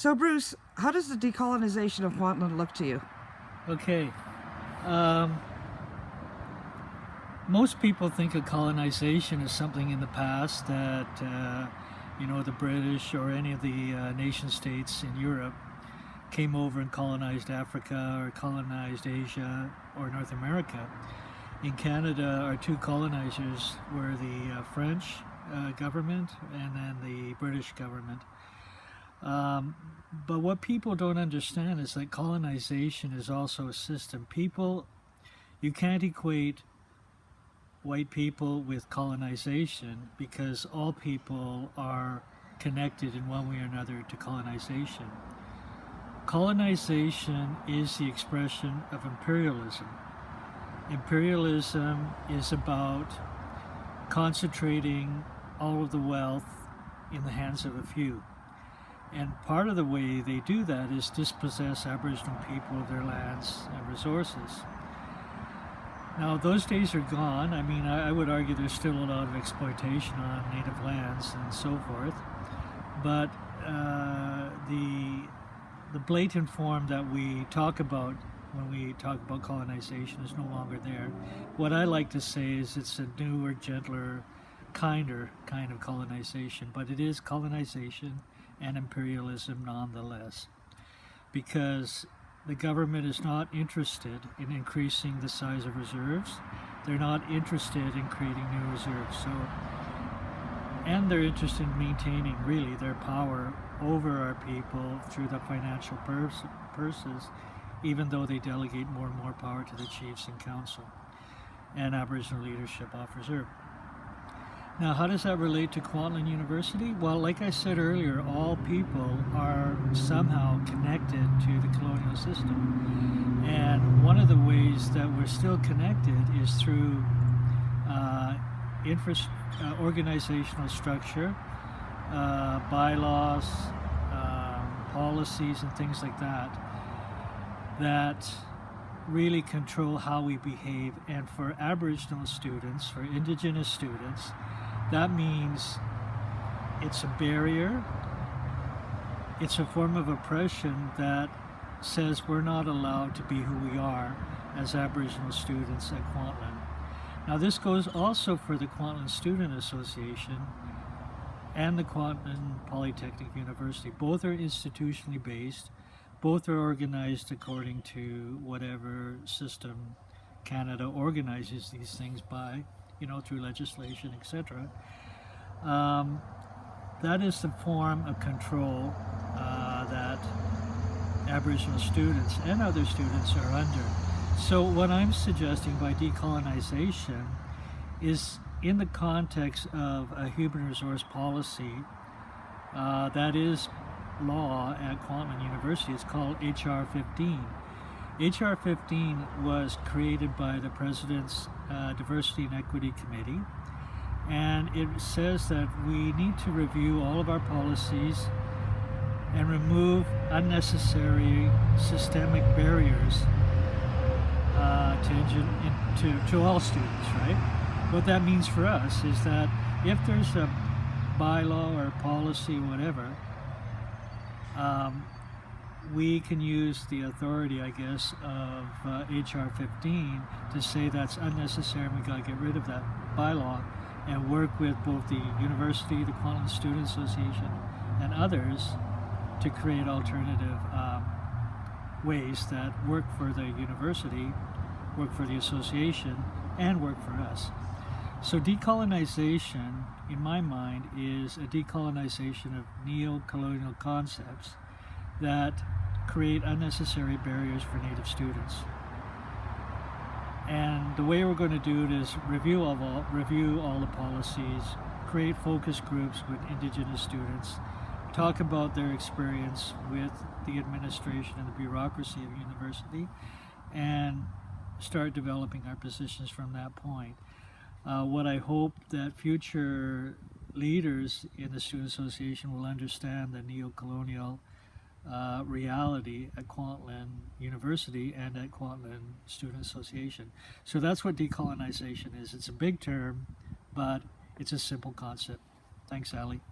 So, Bruce, how does the decolonization of Kwantlen look to you? Okay. Um, Most people think of colonization as something in the past that, the British or any of the nation states in Europe came over and colonized Africa or colonized Asia or North America. In Canada, our two colonizers were the French government and then the British government. But what people don't understand is that colonization is also a system. You can't equate white people with colonization because all people are connected in one way or another to colonization. Colonization is the expression of imperialism. Imperialism is about concentrating all of the wealth in the hands of a few. And part of the way they do that is dispossess Aboriginal people of their lands and resources. Now, those days are gone. I mean, I would argue there's still a lot of exploitation on native lands and so forth. But the blatant form that we talk about when we talk about colonization is no longer there. What I like to say is it's a newer, gentler, kinder kind of colonization, but it is colonization and imperialism nonetheless, because the government is not interested in increasing the size of reserves. They're not interested in creating new reserves. And they're interested in maintaining really their power over our people through the financial purses, even though they delegate more and more power to the chiefs and council and Aboriginal leadership off reserve. Now, how does that relate to Kwantlen University? Well, like I said earlier, all people are somehow connected to the colonial system. And one of the ways that we're still connected is through organizational structure, bylaws, policies, and things like that really control how we behave. And for Aboriginal students, for Indigenous students, that means it's a barrier, it's a form of oppression that says we're not allowed to be who we are as Aboriginal students at Kwantlen. Now, this goes also for the Kwantlen Student Association and the Kwantlen Polytechnic University. Both are institutionally based. Both are organized according to whatever system Canada organizes these things by, through legislation, etc. That is the form of control that Aboriginal students and other students are under. So what I'm suggesting by decolonization is in the context of a human resource policy that is law at Kwantlen University. It's called HR 15. HR 15 was created by the President's Diversity and Equity Committee, and it says that we need to review all of our policies and remove unnecessary systemic barriers to all students, right? What that means for us is that if there's a bylaw or policy, whatever, we can use the authority, I guess, of HR 15 to say that's unnecessary and we got to get rid of that bylaw and work with both the university, the Kwantlen Student Association, and others to create alternative ways that work for the university, work for the association, and work for us. So decolonization, in my mind, is a decolonization of neo-colonial concepts that create unnecessary barriers for Native students. And the way we're going to do it is review all the policies, create focus groups with Indigenous students, talk about their experience with the administration and the bureaucracy of university, and start developing our positions from that point. What I hope that future leaders in the Student Association will understand the neo-colonial reality at Kwantlen University and at Kwantlen Student Association. So that's what decolonization is. It's a big term, but it's a simple concept. Thanks, Ali.